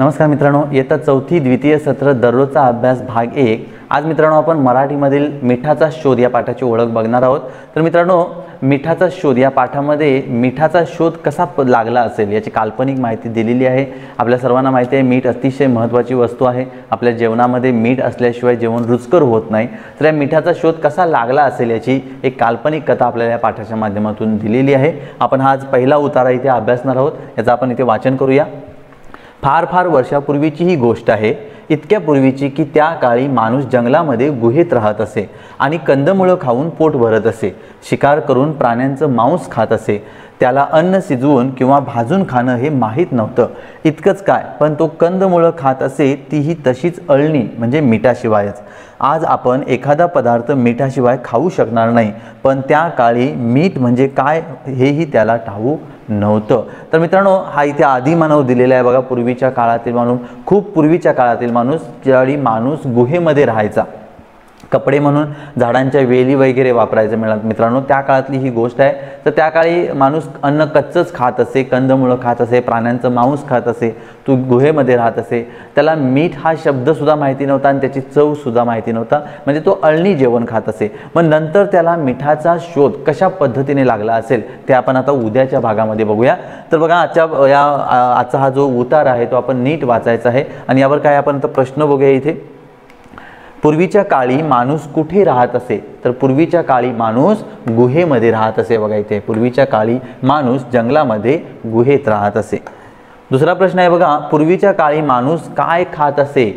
नमस्कार मित्रांनो, इयत्ता चौथी द्वितीय सत्र दररोजचा अभ्यास भाग 1। आज मित्रांनो आपण मराठीमधील मिठाचा शोध या पाठाची ओळख बघणार आहोत। तर मित्रांनो, मिठाचा शोध या पाठामध्ये मिठाचा शोध कसा लागला असेल याची काल्पनिक माहिती दिलेली आहे। आपल्या सर्वांना माहिती आहे मीठ अतिशय महत्त्वाची वस्तू आहे। आपल्या जेवणामध्ये मीठ असल्याशिवाय जेवण रुचकर होत नाही। तर या मिठाचा शोध कसा लागला असेल याची एक काल्पनिक कथा आपल्याला या पाठाच्या माध्यमातून दिलेली आहे। आपण आज पहिला उतारा इथे अभ्यासणार आहोत, याचं आपण इथे वाचन करूया। फार वर्षापूर्वीची ही गोष्ट आहे, इतक्या पूर्वीची की त्या काळी माणूस जंगलामध्ये गुहेत राहत असे आणि कंदमुळं खाऊन पोट भरत असे। शिकार करून प्राण्यांचं मांस खात असे। त्याला अन्न शिजवून किंवा भाजून खाणं हे माहीत नव्हतं। इतकंच काय, पण तो कंदमुळं खात असे, तीही तशीच अळणी म्हणजे मिठाशिवायच। आज आपण एखादा पदार्थ मिठाशिवाय खाऊ शकणार नाही, पण त्या काळी मीठ म्हणजे काय हेही त्याला ठाऊक नव्हतं। तर मित्रांनो, हा इथे आदिमानव दिलेला आहे बघा। पूर्वीच्या काळातील माणूस, खूप पूर्वीच्या काळातील माणूस, ज्यावेळी माणूस गुहेमध्ये राहायचा, कपडे म्हणून झाडांच्या वेली वगैरे वापरायचं मित्रांनो, त्या काळातली ही गोष्ट आहे। तर त्या काळी माणूस अन्न कच्चंच खात असे, कंदमुळं खात असे, प्राण्यांचं मांस खात असे, तो गुहेमध्ये राहत असे। त्याला मीठ हा शब्दसुद्धा माहिती नव्हता आणि त्याची चवसुद्धा माहिती नव्हता, म्हणजे तो अळणी जेवण खात असे। मग नंतर त्याला मिठाचा शोध कशा पद्धतीने लागला असेल ते आपण आता उद्याच्या भागामध्ये बघूया। तर बघा, आजचा हा जो उतार आहे तो आपण नीट वाचायचा आहे आणि यावर काय आपण प्रश्न बघूया इथे। पूर्वीच्या काळी माणूस कुठे राहत असे? तर पूर्वीच्या काळी माणूस गुहेमध्ये राहत असे। बघा इथे, पूर्वीच्या काळी माणूस जंगलामध्ये गुहेत राहत असे। दुसरा प्रश्न आहे बघा, पूर्वीच्या काळी माणूस काय खात असे?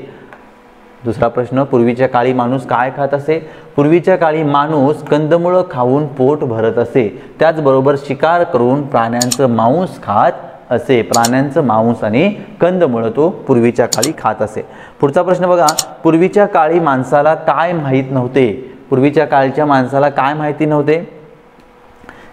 दुसरा प्रश्न, पूर्वीच्या काळी माणूस काय खात असे? पूर्वीच्या काळी माणूस कंदमुळं खाऊन पोट भरत असे, त्याचबरोबर शिकार करून प्राण्यांचं मांस खात असे। प्राण्यांचं मांस आणि कंदमुळं तो पूर्वीच्या काळी खात असे। पुढचा प्रश्न बघा, पूर्वीच्या काळी माणसाला काय माहीत नव्हते? पूर्वीच्या काळच्या माणसाला काय माहिती नव्हते?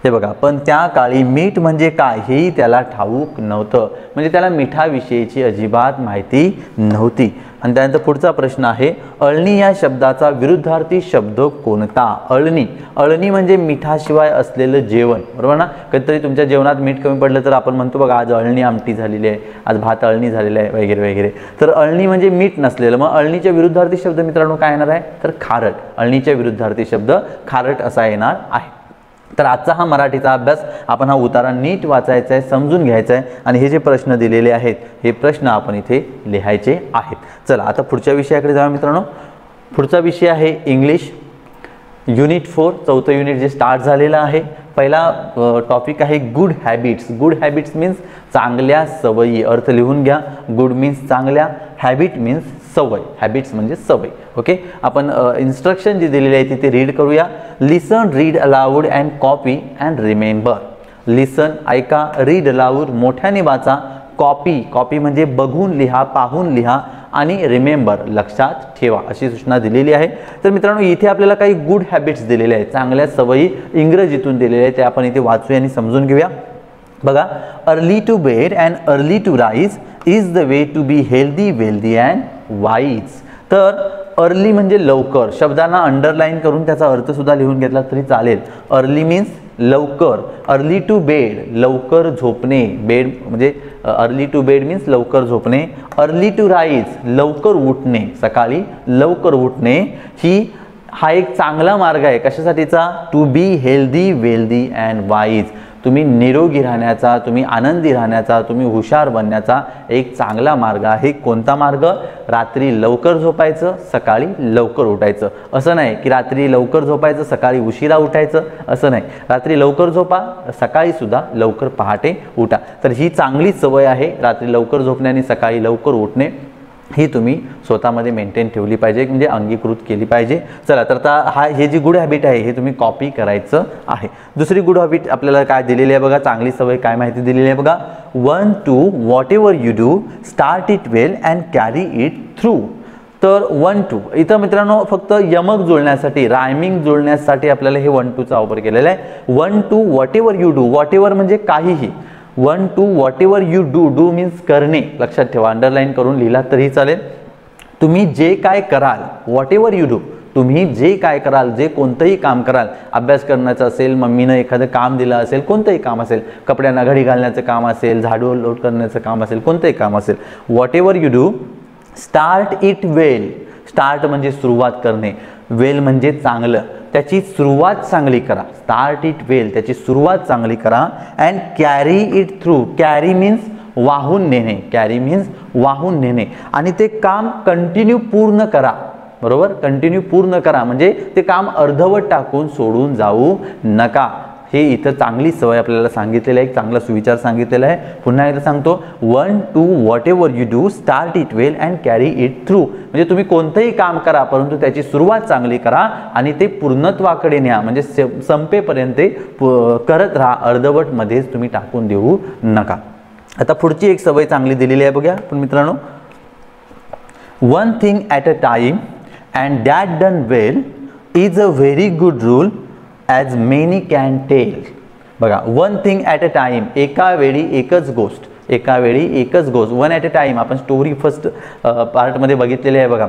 हे बघा, पण त्या काळी मीठ म्हणजे काय हेही त्याला ठाऊक नव्हतं, म्हणजे त्याला मिठाविषयीची अजिबात माहिती नव्हती। आणि त्यानंतर पुढचा प्रश्न आहे, अळणी या शब्दाचा विरुद्धार्थी शब्द कोणता? अळणी, अळणी म्हणजे मिठाशिवाय असलेलं जेवण, बरोबर ना? कधीतरी तुमच्या जेवणात मीठ कमी पडलं तर आपण म्हणतो बघा, आज अळणी आमटी झालेली आहे, आज भात अळणी झालेला आहे वगैरे वगैरे। तर अळणी म्हणजे मीठ नसलेलं। मग अळणीच्या विरुद्धार्थी शब्द मित्रांनो काय येणार आहे? तर खारट। अळणीच्या विरुद्धार्थी शब्द खारट असा येणार आहे। तर आजचा हा मराठीचा अभ्यास आपण हा उतारा नीट वाचायचा आहे, समजून घ्यायचा आहे आणि हे जे प्रश्न दिलेले आहेत हे प्रश्न आपण इथे लिहायचे आहेत। चला आता पुढच्या विषयाकडे जाऊया मित्रांनो। पुढचा विषय आहे इंग्लिश युनिट 4, चौथं युनिट जे स्टार्ट झालेलं आहे। पहिला टॉपिक आहे good habits. Good habits means चांगल्या सवयी। अर्थ लिहून घ्या। गुड मीन्स चांगल्या, हॅबिट मीन्स सवय, हॅबिट्स म्हणजे सवय। ओके, आपण इन्स्ट्रक्शन जी दिलेली आहे ती रीड करूया। Listen, read aloud and copy and remember. Listen ऐका, रीड अलाउड मोठ्याने वाचा, कॉपी, कॉपी म्हणजे बघून लिहा, पाहून लिहा आणि रिमेंबर लक्षात ठेवा, अशी सूचना दिलेली आहे। तर मित्रांनो, इथे आपल्याला काही गुड हॅबिट्स दिलेले आहेत, चांगल्या सवयी इंग्रजीतून दिलेल्या आहेत, ते आपण इथे वाचूया आणि समजून घेऊया। बघा, early to bed and early to rise is the way to be healthy, wealthy and wise. तर अर्ली म्हणजे लवकर, शब्दांना अंडरलाईन करून त्याचा अर्थ सुद्धा लिहून घेतला तरी चालेल। अर्ली मीन्स लवकर, अर्ली टू बेड लवकर झोपणे, बेड म्हणजे अर्ली टू बेड मीन्स लवकर झोपणे। अर्ली टू राईज लवकर उठणे, सकाळी लवकर उठणे, हा एक चांगला मार्ग आहे कशासाठीचा? To be healthy, wealthy and wise. तुम्ही निरोगी राहण्याचा, तुम्ही आनंदी राहण्याचा, तुम्ही हुशार बनण्याचा एक चांगला मार्ग आहे। कोणता मार्ग? रात्री लवकर झोपायचं, सकाळी लवकर उठायचं। असं नाही की रात्री लवकर झोपायचं, सकाळी उशिरा उठायचं, असं नाही। रात्री लवकर झोपा, सकाळी सुद्धा लवकर पहाटे उठा। तर ही चांगली सवय आहे, रात्री लवकर झोपणे आणि सकाळी लवकर उठणे, ही तुम्ही स्वतःमध्ये मेंटेन ठेवली पाहिजे, म्हणजे अंगीकृत केली पाहिजे। चला, तर आता हे जी गुड हॅबिट आहे हे तुम्ही कॉपी करायचं आहे। दुसरी गुड हॅबिट आपल्याला काय दिलेली आहे बघा, चांगली सवय काय माहिती दिलेली आहे बघा। 1 2 what ever you do start it well and carry it through. तर 1 2 इथं मित्रांनो फक्त यमक जुळण्यासाठी, रायमिंग जुळण्यासाठी आपल्याला हे 1 2 चा वापर केलेला आहे। 1 2 what ever you do, what ever म्हणजे काहीही। 1 2 what ever you do, do means करणे, लक्षात ठेवा, अंडरलाईन करून लिहिला तरी चालेल। तुम्ही जे काय कराल, वॉट एव्हर यू डू, तुम्ही जे काय कराल, जे कोणतंही काम कराल, अभ्यास करण्याचं असेल, मम्मीनं एखादं काम दिलं असेल, कोणतंही काम असेल, कपड्यांना घडी घालण्याचं काम असेल, झाडू लोट करण्याचं काम असेल, कोणतंही काम असेल, what ever you do start it well. Start म्हणजे सुरुवात करणे, वेल म्हणजे चांगलं, त्याची सुरुवात चांगली करा. स्टार्ट इट वेल, त्याची सुरुवात चांगली करा. And carry it through. Carry means वाहून नेणे, कॅरी मीन्स वाहून नेणे. आणि ते काम कंटिन्यू पूर्ण करा. बरोबर, कंटिन्यू पूर्ण करा म्हणजे ते काम अर्धवट टाकून सोडून जाऊ नका. हे इथं चांगली सवय आपल्याला सांगितलेलं आहे, एक चांगला सुविचार सांगितलेला आहे. पुन्हा एकदा सांगतो, 1 2 what ever you do start it well and carry it through. म्हणजे तुम्ही कोणतंही काम करा परंतु त्याची सुरुवात चांगली करा आणि ते पूर्णत्वाकडे न्या, म्हणजे संपेपर्यंत करत राहा, अर्धवटमध्येच तुम्ही टाकून देऊ नका. आता पुढची एक सवय चांगली दिलेली आहे बघा पण मित्रांनो, 1 thing at a time and that done well is a very good rule as many can tell. बघा, 1 थिंग ॲट अ टाइम, एका वेळी एकच गोष्ट, एका वेळी एकच गोष्ट. 1 ॲट अ टाइम आपण स्टोरी फर्स्ट पार्टमध्ये बघितलेली आहे बघा.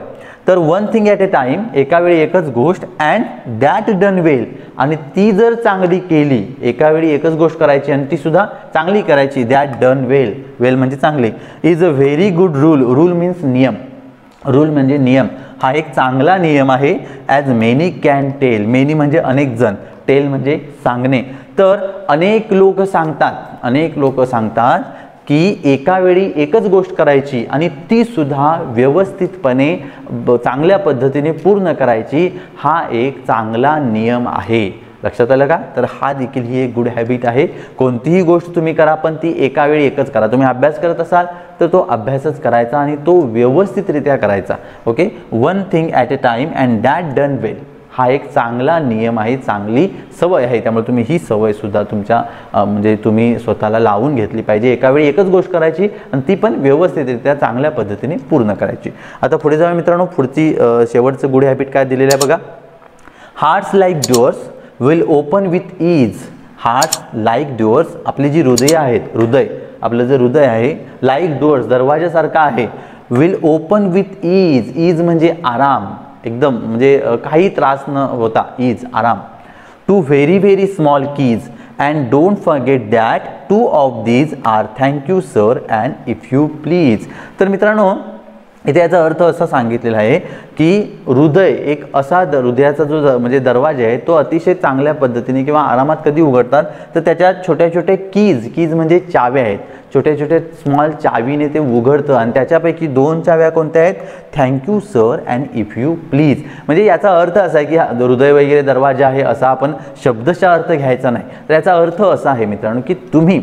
तर 1 थिंग ॲट अ टाइम, एका वेळी एकच गोष्ट, अँड दॅट डन वेल, आणि ती जर चांगली केली, एका वेळी एकच गोष्ट करायची आणि ती सुद्धा चांगली करायची, दॅट डन वेल, वेल म्हणजे चांगली, is a very good rule. Rule means नियम, रूल म्हणजे नियम, हा एक चांगला नियम आहे. As many can tell, many म्हणजे अनेक जण, टेल म्हणजे सांगणे. तर अनेक लोक सांगतात, अनेक लोक सांगतात की एका वेळी एकच गोष्ट करायची आणि ती सुद्धा व्यवस्थितपणे चांगल्या पद्धतीने पूर्ण करायची, हा एक चांगला नियम आहे. लक्षात आलं का? तर हा देखील ही एक गुड हॅबिट आहे. कोणतीही गोष्ट तुम्ही करा पण ती एका वेळी एकच करा. तुम्ही अभ्यास करत असाल तर तो अभ्यासच करायचा आणि तो व्यवस्थितरित्या करायचा. Okay, 1 thing at a time and that done well, हा एक चांगला नियम आहे, चांगली सवय आहे. त्यामुळे तुम्ही ही सवय सुद्धा तुमच्या म्हणजे तुम्ही स्वतःला लावून घेतली पाहिजे. एका वेळी एकच गोष्ट करायची आणि ती पण व्यवस्थितरित्या चांगल्या पद्धतीने पूर्ण करायची. आता पुढे जाऊया मित्रांनो, पुढची शेवटचं गुड हॅबिट काय दिलेलं आहे बघा. Hearts like doors will open with ease. Hearts like doors, आपली जी हृदय आहेत, हृदय, आपलं जे हृदय आहे, लाईक डोअर्स, दरवाजासारखं आहे, विल ओपन विथ ईज. ईज म्हणजे आराम, एकदम म्हणजे काही त्रास न होता, ईज आराम. Two very very small keys and don't forget that 2 of these are thank you sir and if you please. तर मित्रांनो इथे याचा अर्थ असा सांगितलेला आहे की हृदय एक असा हृदयाचा जो म्हणजे दरवाजा आहे तो अतिशय चांगल्या पद्धतीने किंवा आरामात कधी उघडतात तर त्याच्यात छोट्या छोट्या कीज, कीज म्हणजे चाव्या आहेत, छोटे छोटे स्मॉल चावीने ते उघडतं आणि त्याच्यापैकी 2 चाव्या कोणत्या आहेत, thank you sir and if you please. म्हणजे याचा अर्थ असा आहे की हृदय वगैरे दरवाजा आहे असा आपण शब्दशः अर्थ घ्यायचा नाही. तर याचा अर्थ असा आहे मित्रांनो की तुम्ही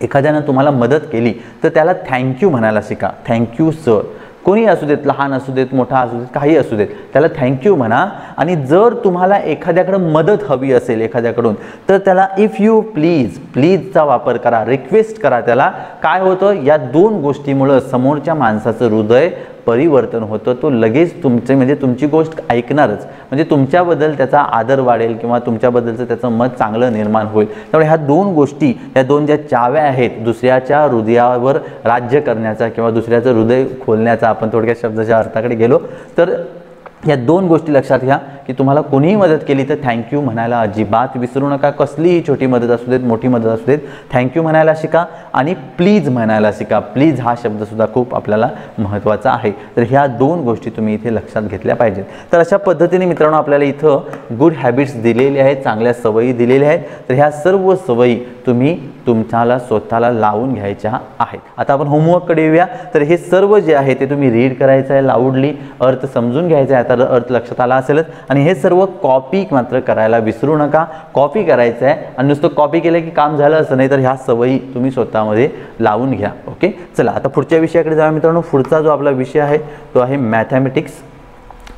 एखाद्यानं तुम्हाला मदत केली तर त्याला थँक्यू म्हणायला शिका. थँक्यू सर, कोणी असू देत, लहान असू देत, मोठा असू देत, काही असू देत, त्याला थँक्यू म्हणा. आणि जर तुम्हाला एखाद्याकडून मदत हवी असेल एखाद्याकडून तर त्याला इफ यू प्लीज, प्लीजचा वापर करा, रिक्वेस्ट करा त्याला. काय होतं, या 2 गोष्टीमुळं समोरच्या माणसाचं हृदय परिवर्तन होतं. तो लगेच तुमचे म्हणजे तुमची गोष्ट ऐकणारच, म्हणजे तुमच्याबद्दल त्याचा आदर वाढेल किंवा तुमच्याबद्दलचं त्याचं मत चांगलं निर्माण होईल. त्यामुळे ह्या 2 गोष्टी, या 2 ज्या चाव्या आहेत दुसऱ्याच्या हृदयावर राज्य करण्याचा किंवा दुसऱ्याचं हृदय खोलण्याचा, आपण थोडक्यात शब्दाच्या अर्थाकडे गेलो तर या 2 गोष्टी लक्षात घ्या की तुम्हाला कोणीही मदत केली तर थँक्यू म्हणायला अजिबात विसरू नका. कसलीही छोटी मदत असू देत, मोठी मदत असू देत, थँक्यू म्हणायला शिका आणि प्लीज म्हणायला शिका. प्लीज हा शब्दसुद्धा खूप आपल्याला महत्त्वाचा आहे. तर ह्या 2 गोष्टी तुम्ही इथे लक्षात घेतल्या पाहिजेत. तर अशा पद्धतीने मित्रांनो आपल्याला इथं गुड हॅबिट्स दिलेले आहेत, चांगल्या सवयी दिलेल्या आहेत. तर ह्या सर्व सवयी तुम्ही तुमच्याला स्वतःला लावून घ्यायच्या आहेत. आता आपण होमवर्ककडे येऊया. तर हे सर्व जे आहे ते तुम्ही रीड करायचं आहे लाऊडली, अर्थ समजून घ्यायचा आहे, आता अर्थ लक्षात आला असेलच. आणि हे सर्व कॉपी मात्र करायला विसरू नका. कॉपी करायचं आहे आणि नुसतं कॉपी केलं की काम झालं असं नाही, तर ह्या सवयी तुम्ही स्वतःमध्ये लावून घ्या. ओके, चला आता पुढच्या विषयाकडे जाऊया मित्रांनो. पुढचा जो आपला विषय आहे तो आहे मॅथमॅटिक्स.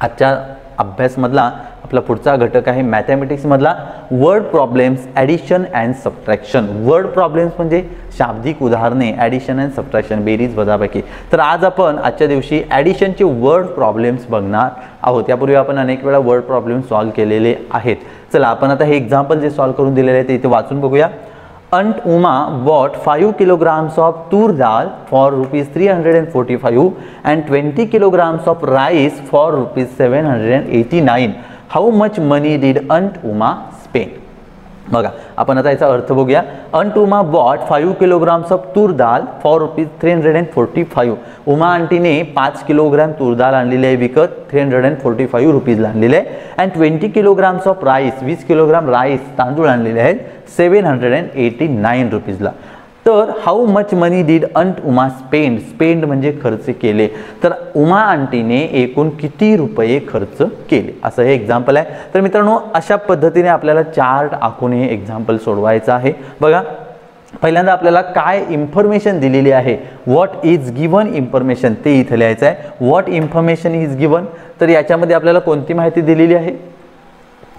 आजच्या अभ्यासमधला आपला पुढचा घटक आहे मॅथमॅटिक्समधला word problems, addition and subtraction. Word problems म्हणजे शाब्दिक उदाहरणे, ॲडिशन अँड सबट्रॅक्शन, बेरीज वजाबाकी. तर आज आपण आजच्या दिवशी ॲडिशनचे वर्ड प्रॉब्लेम्स बघणार आहोत. यापूर्वी आपण अनेक वेळा वर्ड प्रॉब्लेम्स सॉल्व्ह केलेले आहेत. चला आपण आता हे एक्झाम्पल जे सॉल्व्ह करून दिलेले आहे ते इथे वाचून बघूया. Aunt Uma bought 5 kilograms of tur dal for rupees 345 and 20 kilograms of rice for rupees 789. How much money did Aunt Uma spend? बघा आपण आता याचा अर्थ बघूया. Aunt Uma bought 5 kilograms of tur dal for rupees 345. Uma आंटीने 5 kilogram तूर दाल आणलेली आहे विकत 345 रुपीजला आणलेले आहे. And 20 kilograms of rice 20 kilogram rice तांदूळ आणलेले आहेत 789 रुपीजला. तर how much money did aunt Uma spend. Spend म्हणजे खर्च केले. तर उमा आंटीने एकूण किती रुपये खर्च केले असं हे एक्झाम्पल आहे. तर मित्रांनो अशा पद्धतीने आपल्याला चार्ट आखून हे एक्झाम्पल सोडवायचं आहे. बघा पहिल्यांदा आपल्याला काय इन्फॉर्मेशन दिलेली आहे, व्हॉट इज गिवन इन्फॉर्मेशन ते इथे लिहायचं आहे. व्हॉट इन्फॉर्मेशन इज गिवन, तर याच्यामध्ये आपल्याला कोणती माहिती दिलेली आहे.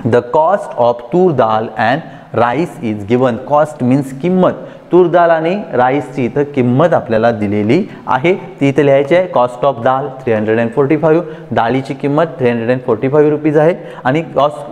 The cost of toor dal and rice is given. Cost means किंमत. तूर दाल आणि राईसची इथं किंमत आपल्याला दिलेली आहे ती इथे लिहायची आहे. कॉस्ट ऑफ दाल 345, डाळीची किंमत 345 रुपीज आहे आणि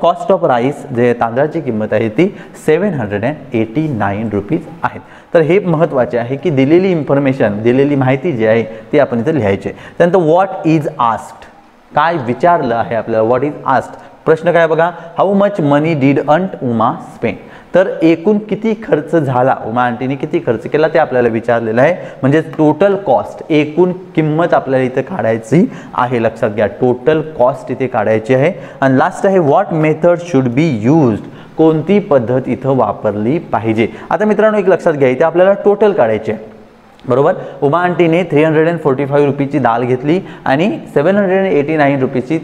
कॉस्ट ऑफ राईस जे तांदळाची किंमत आहे ती 789 रुपीज आहे. तर हे महत्त्वाचे आहे की दिलेली इन्फॉर्मेशन दिलेली माहिती जी आहे ती आपण इथे लिहायची आहे. त्यानंतर व्हॉट इज आस्क्ड, काय विचारलं आहे आपल्याला. व्हॉट इज आस्क्ड प्रश्न काय बघा. How much money did aunt Uma spend. तर एकूण किती खर्च झाला, उमा आंटीने किती खर्च केला ते आपल्याला विचारलेलं आहे. म्हणजे टोटल कॉस्ट एकूण किंमत आपल्याला इथे काढायची आहे. लक्षात घ्या टोटल कॉस्ट इथे काढायची आहे. आणि लास्ट आहे what method should be used, कोणती पद्धत इथं वापरली पाहिजे. आता मित्रांनो एक लक्षात घ्या इथे आपल्याला टोटल काढायचे आहे बरोबर. उमा आंटीने 345 रुपीची दाल घेतली आणि 789 रुपीची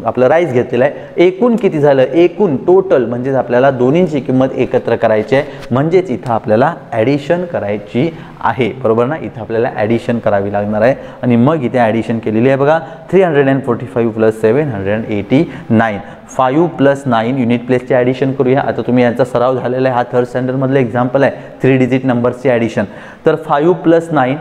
आपलं राईस घेतलेलं आहे. एकूण किती झालं, एकूण टोटल म्हणजेच आपल्याला दोन्हींची किंमत एकत्र करायची आहे. म्हणजेच इथं आपल्याला ॲडिशन करायची आहे बरोबर ना. इथं आपल्याला ॲडिशन करावी लागणार आहे आणि मग इथे ॲडिशन केलेली आहे बघा. 345 प्लस 789, 5 प्लस 9 युनिट प्लेसचे ॲडिशन करूया. आता तुम्ही यांचा सराव झालेला आहे. हा थर्ड स्टँडर्डमधलं एक्झाम्पल आहे 3 डिजिट नंबर्सची ॲडिशन. तर 5 प्लस 9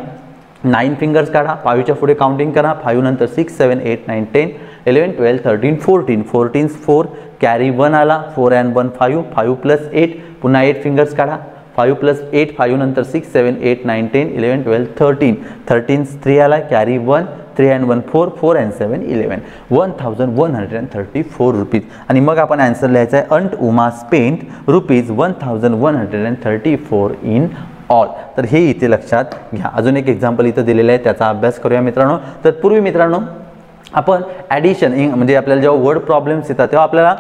9 फिंगर्स काढा. 5च्या पुढे काउंटिंग करा. 5 नंतर 6 7 8 9 10 11 12 13 14 14 4 कॅरी 1 आला. 4 and 1 5 5 प्लस 8 पुन्हा 8 फिंगर्स काढा. 5 प्लस 8 5 नंतर 6 7 8 9 10 11 12 13 13 3 आला. Carry 1 3 and 1 4 4 and 7 11 1134 rupees. आणि मग आपण आन्सर लिहायचा आहे aunt Uma spent rupees 1134 in all. तर हे इथे लक्षात घ्या. अजून एक एक्झाम्पल इथं दिलेलं आहे त्याचा अभ्यास करूया मित्रांनो. तर पूर्वी मित्रांनो आपण ॲडिशन म्हणजे आपल्याला जेव्हा वर्ड प्रॉब्लेम्स येतात तेव्हा आपल्याला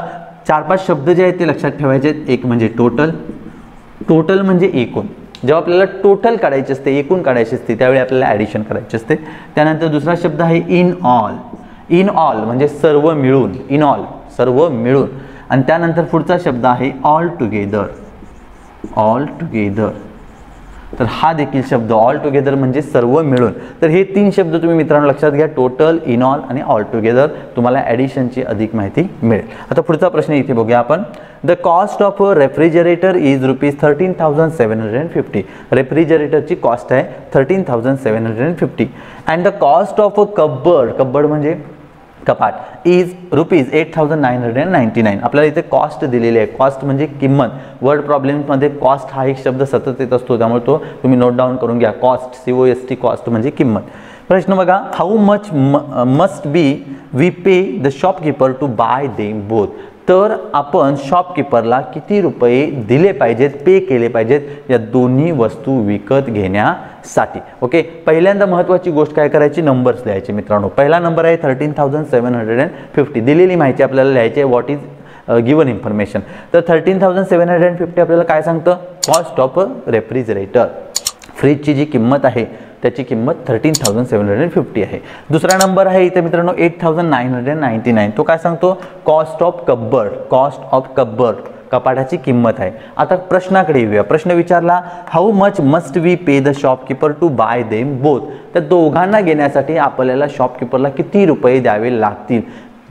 4-5 शब्द जे आहेत ते लक्षात ठेवायचे. एक म्हणजे टोटल. टोटल म्हणजे एकूण. जेव्हा आपल्याला टोटल काढायचे असते एकूण काढायचे असते त्यावेळी आपल्याला ॲडिशन करायचे असते. त्यानंतर दुसरा शब्द आहे इन ऑल. इन ऑल म्हणजे सर्व मिळून. इन ऑल सर्व मिळून. आणि त्यानंतर पुढचा शब्द आहे ऑल टुगेदर. All together. तर हा देखील शब्द ऑल टुगेदर म्हणजे सर्व मिळून. तर हे 3 शब्द तुम्ही मित्रांनो लक्षात घ्या. टोटल, इन ऑल आणि ऑल टुगेदर. तुम्हाला ॲडिशनची अधिक माहिती मिळेल. आता पुढचा प्रश्न इथे बघूया आपण. The cost of a refrigerator is rupees 13,750. रेफ्रिजरेटरची कॉस्ट आहे 13,750. And the cost of a cupboard. Cupboard म्हणजे कपाट इज रुपीज 8,999. आपल्याला इथे कॉस्ट दिलेली आहे. कॉस्ट म्हणजे किंमत. वर्ड प्रॉब्लेम्समध्ये कॉस्ट हा एक शब्द सतत येत असतो त्यामुळे तो तुम्ही नोट डाऊन करून घ्या. कॉस्ट COST कॉस्ट म्हणजे किंमत. प्रश्न बघा. How much must be we pay the shopkeeper to buy them both. तर आपण शॉपकीपरला किती रुपये दिले पाहिजेत, पे केले पाहिजेत या दोन्ही वस्तू विकत घेण्यासाठी. ओके. पहिल्यांदा महत्त्वाची गोष्ट काय करायची, नंबर्स लिहायचे मित्रांनो. पहिला नंबर आहे 13,750. दिलेली माहिती आपल्याला लिहायची आहे. What is given information. तर 13,750 आपल्याला काय सांगतं, कॉस्ट ऑफ रेफ्रिजरेटर. फ्रीजची जी किंमत आहे त्याची किंमत 13,750 आहे. दुसरा नंबर आहे इथे मित्रांनो 8,999. तो काय सांगतो, cost of cupboard. Cost of cupboard कपाटाची किंमत आहे. आता प्रश्नाकडे येऊया. प्रश्न विचारला how much must we pay the shopkeeper to buy them both. तर दोघांना घेण्यासाठी आपल्याला शॉपकीपरला किती रुपये द्यावे लागतील.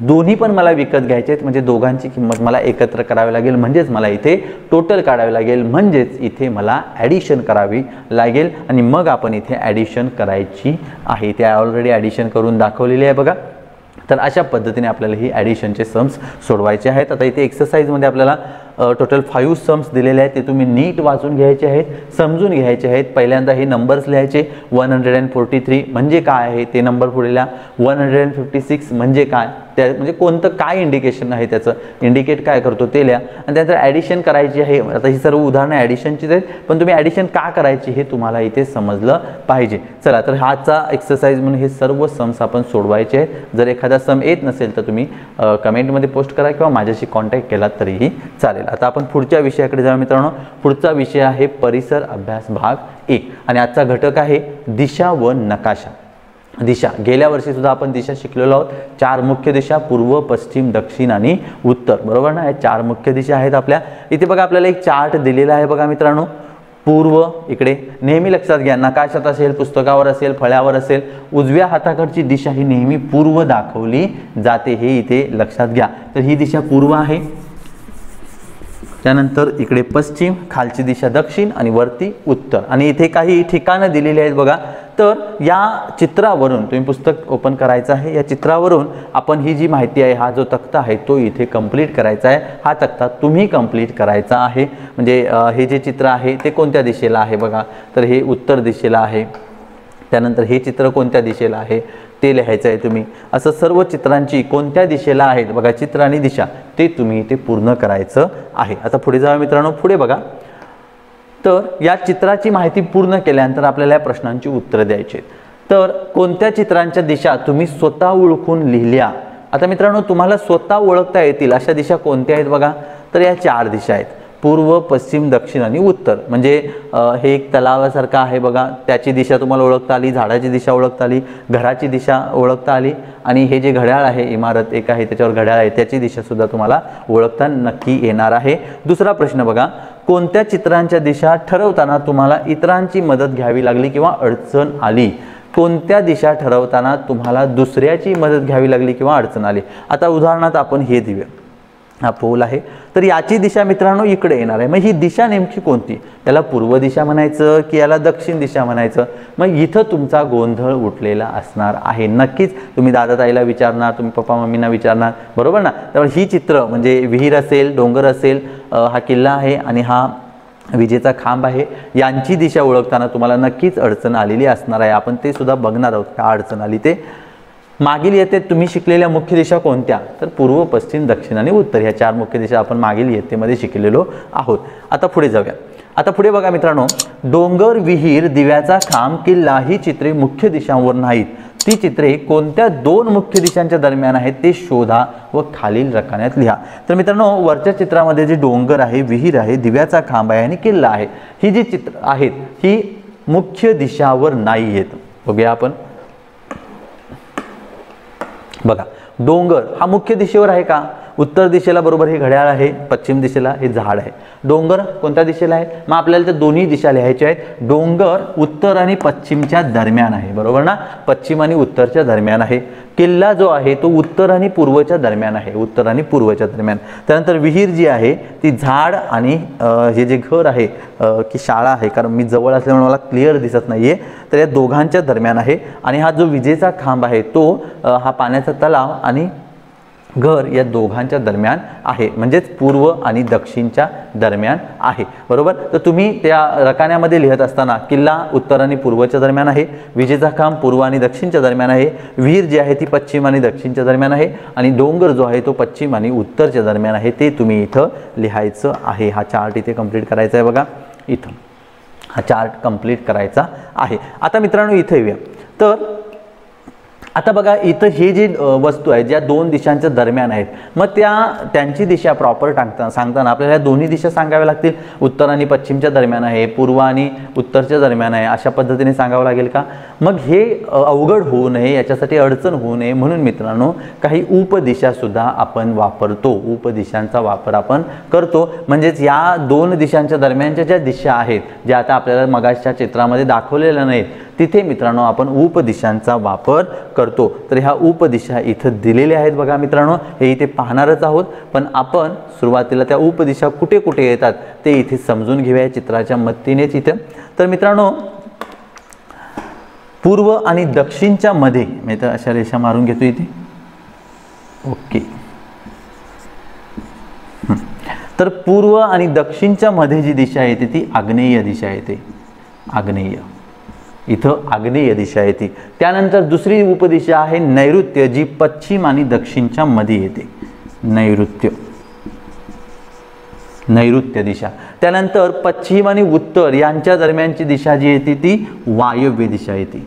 दोन्ही पण मला विकत घ्यायचे आहेत म्हणजे दोघांची किंमत मला एकत्र करावी लागेल. म्हणजेच मला इथे टोटल काढावे लागेल. म्हणजेच इथे मला ॲडिशन करावी लागेल आणि मग आपण इथे ॲडिशन करायची आहे. ते ऑलरेडी ॲडिशन करून दाखवलेली आहे बघा. तर अशा पद्धतीने आपल्याला ही ॲडिशनचे सम्स सोडवायचे आहेत. आता इथे एक्सरसाइजमध्ये आपल्याला टोटल 5 सम्स दिलेले आहेत, ते तुम्ही नीट वाचून घ्यायचे आहेत, समजून घ्यायचे आहेत. पहिल्यांदा हे नंबर्स लिहायचे. 143 म्हणजे काय आहे ते नंबर पुढे लिहा. 156 म्हणजे काय, त्या म्हणजे कोणतं काय इंडिकेशन आहे, त्याचं इंडिकेट काय करतो ते लिहा. आणि त्यानंतर ॲडिशन करायची आहे. आता ही सर्व उदाहरणं ॲडिशनचीच आहेत, पण तुम्ही ॲडिशन का करायची हे तुम्हाला इथे समजलं पाहिजे. चला तर हाचा एक्सरसाइज म्हणून हे सर्व सम्स आपण सोडवायचे आहेत. जर एखादा सम येत नसेल तर तुम्ही कमेंटमध्ये पोस्ट करा किंवा माझ्याशी कॉन्टॅक्ट केला तरीही चालेल. आता आपण पुढच्या विषयाकडे जाऊया मित्रांनो. पुढचा विषय आहे परिसर अभ्यास भाग 1 आणि आजचा घटक आहे दिशा व नकाशा. दिशा, गेल्या वर्षी सुद्धा आपण दिशा शिकलेलो आहोत. 4 मुख्य दिशा, पूर्व, पश्चिम, दक्षिण आणि उत्तर, बरोबर ना. या 4 मुख्य दिशा आहेत आपल्या. इथे बघा आपल्याला एक चार्ट दिलेला आहे बघा मित्रांनो. पूर्व इकडे नेहमी लक्षात घ्या, नकाशात असेल, पुस्तकावर असेल, फळ्यावर असेल, उजव्या हाताकडची दिशा ही नेहमी पूर्व दाखवली जाते, हे इथे लक्षात घ्या. तर ही दिशा पूर्व आहे. त्यानंतर इकडे पश्चिम, खालची दिशा दक्षिण आणि वरती उत्तर. आणि इथे काही ठिकाणं दिलेली आहेत बघा. तर या चित्रावरून तुम्ही पुस्तक ओपन करायचं आहे. या चित्रावरून आपण ही जी माहिती आहे, हा जो तक्ता आहे तो इथे कंप्लीट करायचा आहे. हा तक्ता तुम्ही कंप्लीट करायचा आहे. म्हणजे हे जे चित्र आहे ते कोणत्या दिशेला आहे बघा, तर हे उत्तर दिशेला आहे. त्यानंतर हे चित्र कोणत्या दिशेला आहे ते लिहायचं आहे तुम्ही. असं सर्व चित्रांची कोणत्या दिशेला आहेत बघा, चित्र आणि दिशा ते तुम्ही इथे पूर्ण करायचं आहे. आता पुढे जाऊया मित्रांनो. पुढे बघा, तर या चित्राची माहिती पूर्ण केल्यानंतर आपल्याला या प्रश्नांची उत्तरं द्यायची. तर कोणत्या चित्रांच्या दिशा तुम्ही स्वतः ओळखून लिहिल्या. आता मित्रांनो तुम्हाला स्वतः ओळखता येतील अशा दिशा कोणत्या आहेत बघा, तर या 4 दिशा आहेत, पूर्व, पश्चिम, दक्षिण आणि उत्तर. म्हणजे हे एक तलावासारखं आहे बघा, त्याची दिशा तुम्हाला ओळखता आली, झाडाची दिशा ओळखता आली, घराची दिशा ओळखता आली आणि हे जे घड्याळ आहे, इमारत एक आहे त्याच्यावर घड्याळ आहे, त्याची दिशा सुद्धा तुम्हाला ओळखता नक्की येणार आहे. दुसरा प्रश्न बघा, कोणत्या चित्रांच्या दिशा ठरवताना तुम्हाला इतरांची मदत घ्यावी लागली किंवा अडचण आली. कोणत्या दिशा ठरवताना तुम्हाला दुसऱ्याची मदत घ्यावी लागली किंवा अडचण आली. आता उदाहरणार्थ आपण हे देऊया, हा पोल आहे, तर याची दिशा मित्रांनो इकडे येणार आहे. मग ही दिशा नेमकी कोणती, याला पूर्व दिशा म्हणायचं की याला दक्षिण दिशा म्हणायचं. मग इथं तुमचा गोंधळ उठलेला असणार आहे. नक्कीच तुम्ही दादा ताईला विचारणार, तुम्ही पप्पा मम्मींना विचारणार, बरोबर ना. त्यामुळे ही चित्र म्हणजे विहीर असेल, डोंगर असेल, हा किल्ला आहे आणि हा विजेचा खांब आहे, यांची दिशा ओळखताना तुम्हाला नक्कीच अडचण आलेली असणार आहे. आपण ते सुद्धा बघणार आहोत का अडचण आली ते. मागील इयत्तेत तुम्ही शिकलेल्या मुख्य दिशा कोणत्या, तर पूर्व, पश्चिम, दक्षिण आणि उत्तर, ह्या 4 मुख्य दिशा आपण मागील इयत्तेमध्ये शिकलेलो आहोत. आता पुढे जाऊया. आता पुढे बघा मित्रांनो, डोंगर, विहीर, दिव्याचा खांब, किल्ला ही चित्रे मुख्य दिशांवर नाहीत. ती चित्रे कोणत्या 2 मुख्य दिशांच्या दरम्यान आहेत ते शोधा व खालील रकान्यात लिहा. तर मित्रांनो वरच्या चित्रामध्ये जे डोंगर आहे, विहीर आहे, दिव्याचा खांब आहे आणि किल्ला आहे, ही जी चित्र आहेत ही मुख्य दिशावर नाही आहेत. बघूया आपण. बघा, डोंगर हा मुख्य दिशेवर आहे का, उत्तर दिशेला बरोबर हे घड्याळ आहे, पश्चिम दिशेला हे झाड आहे. डोंगर कोणत्या दिशेला आहे, मग आपल्याला त्या दोन्ही दिशा लिहायच्या आहेत. डोंगर उत्तर आणि पश्चिमच्या दरम्यान आहे, बरोबर ना, पश्चिम आणि उत्तरच्या दरम्यान आहे. किल्ला जो आहे तो उत्तर आणि पूर्वच्या दरम्यान आहे, उत्तर आणि पूर्वच्या दरम्यान. त्यानंतर विहीर जी आहे ती झाड आणि हे जे घर आहे की शाळा आहे, कारण मी जवळ असल्यामुळे मला क्लिअर दिसत नाहीये, तर या दोघांच्या दरम्यान आहे. आणि हा जो विजेचा खांब आहे तो हा पाण्याचा तलाव आणि घर या दोघांच्या दरम्यान आहे, म्हणजेच पूर्व आणि दक्षिणच्या दरम्यान आहे, बरोबर. तर तुम्ही त्या रकान्यामध्ये लिहत असताना किल्ला उत्तर आणि पूर्वच्या दरम्यान आहे, विजेचा खांब पूर्व आणि दक्षिणच्या दरम्यान आहे, विहीर जी आहे ती पश्चिम आणि दक्षिणच्या दरम्यान आहे आणि डोंगर जो आहे तो पश्चिम आणि उत्तरच्या दरम्यान आहे, ते तुम्ही इथं लिहायचं आहे. हा चार्ट इथे कंप्लीट करायचा आहे बघा, इथं हा चार्ट कंप्लीट करायचा आहे. आता मित्रांनो इथे येऊया. तर आता बघा इथं हे जे वस्तू आहेत ज्या 2 दिशांच्या दरम्यान आहेत, मग त्यांची दिशा प्रॉपर सांगताना आपल्याला दोन्ही दिशा सांगाव्या लागतील. उत्तर आणि पश्चिमच्या दरम्यान आहे, पूर्व आणि उत्तरच्या दरम्यान आहे, अशा पद्धतीने सांगावं लागेल का. मग हे अवघड होऊ नये, याच्यासाठी अडचण होऊ नये म्हणून मित्रांनो काही उपदिशा सुद्धा आपण वापरतो, उपदिशांचा वापर आपण करतो. म्हणजेच या 2 दिशांच्या दरम्यानच्या ज्या दिशा आहेत ज्या आता आपल्याला मगाच्या चित्रामध्ये दाखवलेल्या नाहीत, तिथे मित्रांनो आपण उपदिशांचा वापर करतो. तर ह्या उपदिशा इथं दिलेल्या आहेत बघा मित्रांनो, हे इथे पाहणारच आहोत, पण आपण सुरुवातीला त्या उपदिशा कुठे कुठे येतात ते इथे समजून घेऊया चित्राच्या मदतीनेच इथे. तर मित्रांनो पूर्व आणि दक्षिणच्या मध्ये मी तर अशा रेषा मारून घेतो इथे, ओके. तर पूर्व आणि दक्षिणच्या मध्ये जी दिशा येते ती आग्नेय दिशा येते, आग्नेय, इथं आग्नेय दिशा येते। त्यानंतर दुसरी उपदिशा आहे नैऋत्य, जी पश्चिम आणि दक्षिणच्या मध्ये येते, नैऋत्य, नैऋत्य दिशा। त्यानंतर पश्चिम आणि उत्तर यांच्या दरम्यानची दिशा जी येते ती वायव्य दिशा येते,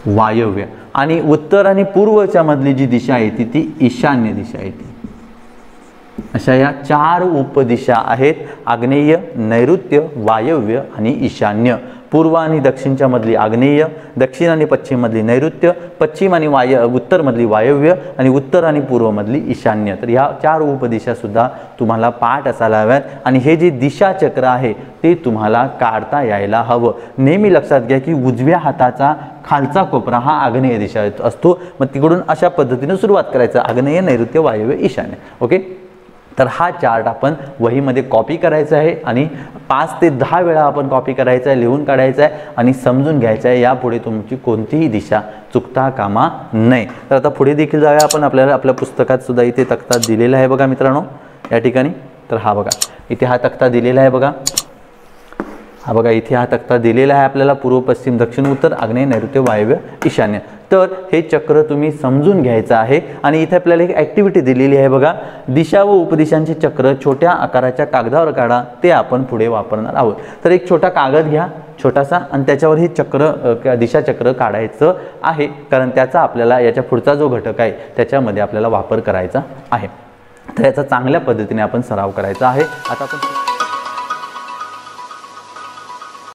वायव्य। आणि उत्तर आणि पूर्वच्या मधली जी दिशा येते ती ईशान्य दिशा येते। अशा या 4 उपदिशा आहेत, आग्नेय, नैऋत्य, वायव्य आणि ईशान्य। पूर्व आणि दक्षिणच्या मधली आग्नेय, दक्षिण आणि पश्चिम मधली नैऋत्य, पश्चिम आणि उत्तर मधली वायव्य आणि उत्तर आणि पूर्व मधली ईशान्य। तर ह्या 4 उपदिशा सुद्धा तुम्हाला पाठ असायला हव्यात आणि हे जे दिशा चक्र आहे ते तुम्हाला काढता यायला हवं। नेहमी लक्षात घ्या की उजव्या हाताचा खालचा कोपरा हा आग्नेय दिशा असतो, मग तिकडून अशा पद्धतीने सुरुवात करायचं, आग्नेय, नैऋत्य, वायव्य, ईशान्य। ओके, तर हा चार्ट आपण वहीमध्ये कॉपी करायचा आहे आणि 5 ते 10 वेळा आपण कॉपी करायचा आहे, लिहून काढायचा आहे आणि समजून घ्यायचं आहे, यापुढे तुमची कोणतीही दिशा चुकता कामा नये। तर आता पुढे देखील जाऊया आपण, आपल्याला आपल्या पुस्तकात सुद्धा इथे तक्ता दिलेला आहे बघा मित्रांनो या ठिकाणी। तर हा बघा, इथे हा तक्ता दिलेला आहे बघा, हा बघा इथे हा तक्ता दिलेला आहे आपल्याला, पूर्व, पश्चिम, दक्षिण, उत्तर, आग्नेय, नैऋत्य, वायव्य, ईशान्य। तर हे चक्र तुम्ही समजून घ्यायचं आहे आणि इथे आपल्याला एक ॲक्टिव्हिटी दिलेली आहे बघा, दिशा व उपदिशांचे चक्र छोट्या आकाराच्या कागदावर काढा, ते आपण पुढे वापरणार आहोत। तर एक छोटा कागद घ्या छोटासा आणि त्याच्यावर हे चक्र, दिशा चक्र काढायचं आहे, कारण त्याचा आपल्याला याच्या पुढचा जो घटक आहे त्याच्यामध्ये आपल्याला वापर करायचा आहे। तर याचा चांगल्या पद्धतीने आपण सराव करायचा आहे। आता आपण